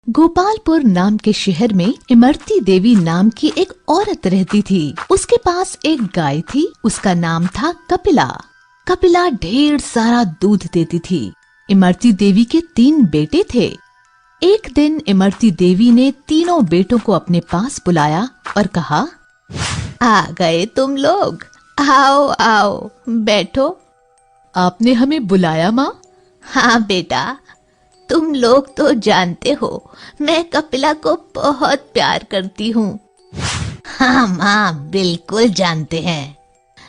गोपालपुर नाम के शहर में इमरती देवी नाम की एक औरत रहती थी। उसके पास एक गाय थी। उसका नाम था कपिला। कपिला ढेर सारा दूध देती थी। इमरती देवी के 3 बेटे थे। एक दिन इमरती देवी ने तीनों बेटों को अपने पास बुलाया और कहा, आ गए तुम लोग, आओ आओ बैठो। आपने हमें बुलाया माँ? हाँ बेटा, तुम लोग तो जानते हो मैं कपिला को बहुत प्यार करती हूँ। हाँ माँ, बिल्कुल जानते हैं।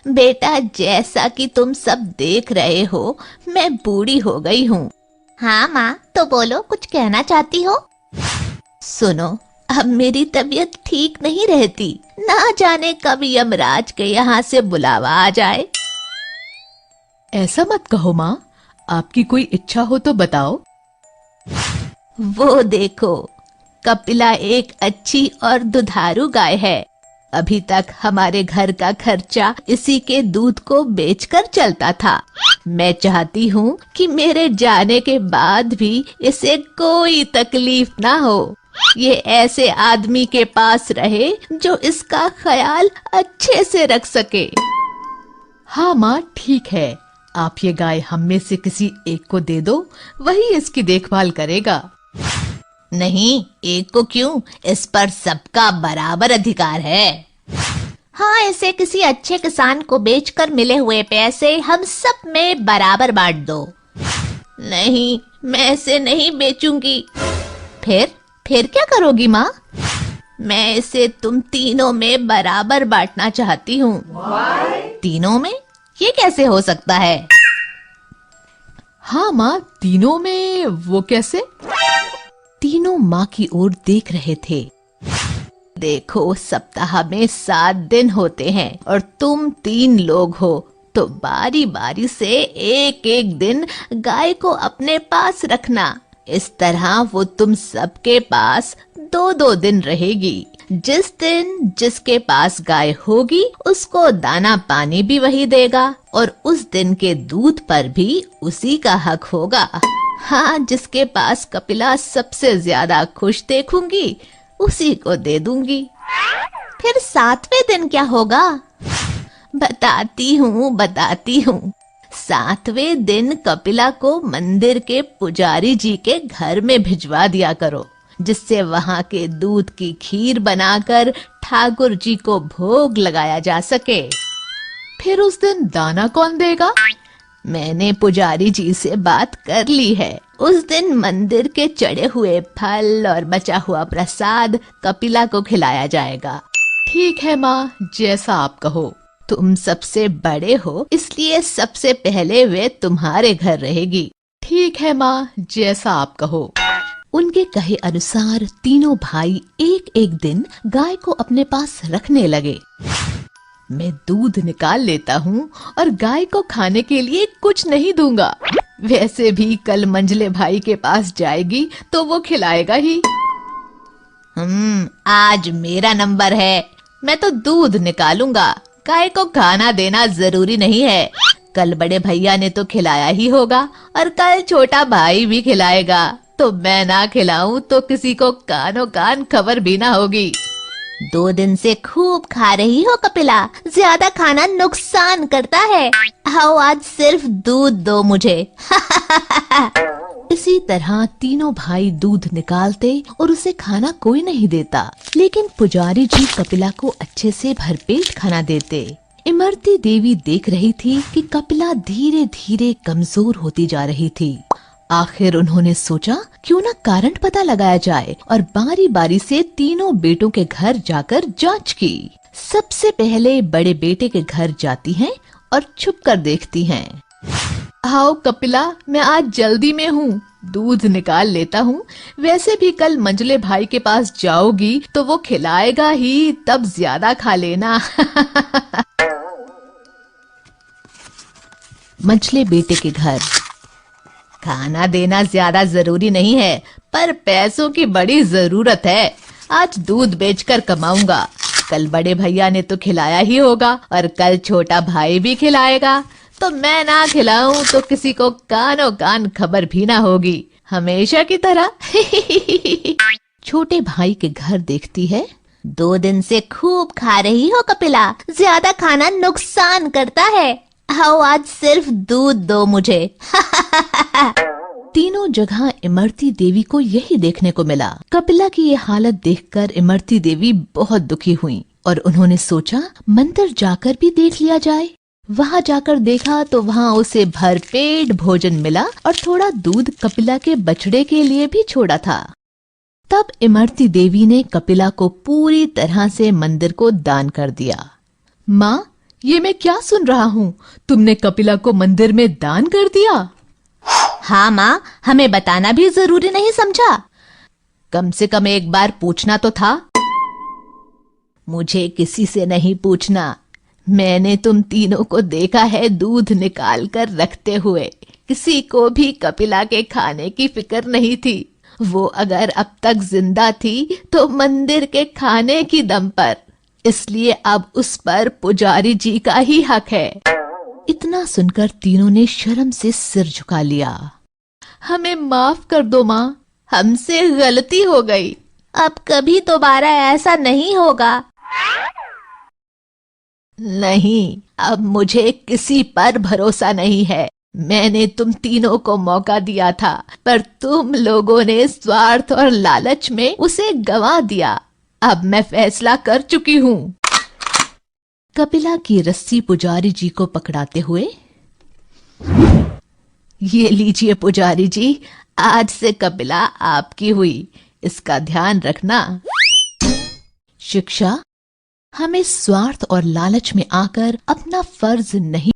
बेटा, जैसा कि तुम सब देख रहे हो, मैं बूढ़ी हो गई हूँ। हाँ माँ, तो बोलो, कुछ कहना चाहती हो? सुनो, अब मेरी तबीयत ठीक नहीं रहती। ना जाने कब यमराज के यहाँ से बुलावा आ जाए। ऐसा मत कहो माँ, आपकी कोई इच्छा हो तो बताओ। वो देखो, कपिला एक अच्छी और दुधारू गाय है। अभी तक हमारे घर का खर्चा इसी के दूध को बेचकर चलता था। मैं चाहती हूँ कि मेरे जाने के बाद भी इसे कोई तकलीफ ना हो। ये ऐसे आदमी के पास रहे जो इसका ख्याल अच्छे से रख सके। हाँ माँ, ठीक है। आप ये गाय हम में से किसी एक को दे दो, वही इसकी देखभाल करेगा। नहीं, एक को क्यों? इस पर सबका बराबर अधिकार है। हाँ, इसे किसी अच्छे किसान को बेचकर मिले हुए पैसे हम सब में बराबर बांट दो। नहीं, मैं इसे नहीं बेचूंगी। फिर क्या करोगी माँ? मैं इसे तुम तीनों में बराबर बांटना चाहती हूँ। तीनों में? ये कैसे हो सकता है? हाँ माँ, तीनों में वो कैसे? तीनों माँ की ओर देख रहे थे। देखो, सप्ताह में 7 दिन होते हैं और तुम 3 लोग हो, तो बारी बारी से एक एक दिन गाय को अपने पास रखना। इस तरह वो तुम सबके पास 2-2 दिन रहेगी। जिस दिन जिसके पास गाय होगी उसको दाना पानी भी वही देगा और उस दिन के दूध पर भी उसी का हक होगा। हाँ, जिसके पास कपिला सबसे ज्यादा खुश देखूंगी उसी को दे दूंगी। फिर 7वें दिन क्या होगा? बताती हूँ। 7वें दिन कपिला को मंदिर के पुजारी जी के घर में भिजवा दिया करो, जिससे वहाँ के दूध की खीर बनाकर ठाकुर जी को भोग लगाया जा सके। फिर उस दिन दाना कौन देगा? मैंने पुजारी जी से बात कर ली है। उस दिन मंदिर के चढ़े हुए फल और बचा हुआ प्रसाद कपिला को खिलाया जाएगा। ठीक है माँ, जैसा आप कहो। तुम सबसे बड़े हो, इसलिए सबसे पहले वे तुम्हारे घर रहेगी। ठीक है माँ, जैसा आप कहो। उनके कहे अनुसार तीनों भाई एक एक दिन गाय को अपने पास रखने लगे। मैं दूध निकाल लेता हूँ और गाय को खाने के लिए कुछ नहीं दूंगा। वैसे भी कल मंझले भाई के पास जाएगी तो वो खिलाएगा ही। आज मेरा नंबर है, मैं तो दूध निकालूंगा। गाय को खाना देना जरूरी नहीं है। कल बड़े भैया ने तो खिलाया ही होगा और कल छोटा भाई भी खिलाएगा। तो मैं ना खिलाऊं तो किसी को कानो कान खबर भी ना होगी। 2 दिन से खूब खा रही हो कपिला, ज्यादा खाना नुकसान करता है। आओ, आज सिर्फ दूध दो मुझे। इसी तरह तीनों भाई दूध निकालते और उसे खाना कोई नहीं देता, लेकिन पुजारी जी कपिला को अच्छे से भरपेट खाना देते। इमरती देवी देख रही थी कि कपिला धीरे धीरे कमजोर होती जा रही थी। आखिर उन्होंने सोचा क्यों ना कारण पता लगाया जाए और बारी बारी से तीनों बेटों के घर जाकर जांच की। सबसे पहले बड़े बेटे के घर जाती हैं और छुप कर देखती हैं। आओ कपिला, मैं आज जल्दी में हूँ, दूध निकाल लेता हूँ। वैसे भी कल मंझले भाई के पास जाओगी तो वो खिलाएगा ही, तब ज्यादा खा लेना। मंझले बेटे के घर। खाना देना ज्यादा जरूरी नहीं है, पर पैसों की बड़ी जरूरत है। आज दूध बेचकर कमाऊंगा। कल बड़े भैया ने तो खिलाया ही होगा और कल छोटा भाई भी खिलाएगा। तो मैं ना खिलाऊं तो किसी को कानो कान खबर भी ना होगी। हमेशा की तरह। छोटे भाई के घर देखती है। 2 दिन से खूब खा रही हो कपिला, ज्यादा खाना नुकसान करता है। आओ आज सिर्फ दूध दो मुझे। तीनों जगह इमरती देवी को यही देखने को मिला। कपिला की ये हालत देखकर इमरती देवी बहुत दुखी हुई और उन्होंने सोचा मंदिर जाकर भी देख लिया जाए। वहां जाकर देखा तो वहां उसे भरपेट भोजन मिला और थोड़ा दूध कपिला के बछड़े के लिए भी छोड़ा था। तब इमरती देवी ने कपिला को पूरी तरह से मंदिर को दान कर दिया। माँ, ये मैं क्या सुन रहा हूँ? तुमने कपिला को मंदिर में दान कर दिया? हाँ माँ, हमें बताना भी जरूरी नहीं समझा? कम से कम एक बार पूछना तो था। मुझे किसी से नहीं पूछना। मैंने तुम तीनों को देखा है दूध निकाल कर रखते हुए। किसी को भी कपिला के खाने की फिक्र नहीं थी। वो अगर अब तक जिंदा थी तो मंदिर के खाने की दम पर, इसलिए अब उस पर पुजारी जी का ही हक है। इतना सुनकर तीनों ने शर्म से सिर झुका लिया। हमें माफ कर दो माँ, हमसे गलती हो गई। अब कभी दोबारा ऐसा नहीं होगा। नहीं, अब मुझे किसी पर भरोसा नहीं है। मैंने तुम तीनों को मौका दिया था, पर तुम लोगों ने स्वार्थ और लालच में उसे गंवा दिया। अब मैं फैसला कर चुकी हूँ। कपिला की रस्सी पुजारी जी को पकड़ाते हुए, ये लीजिए पुजारी जी, आज से कपिला आपकी हुई, इसका ध्यान रखना। शिक्षा, हमें स्वार्थ और लालच में आकर अपना फर्ज नहीं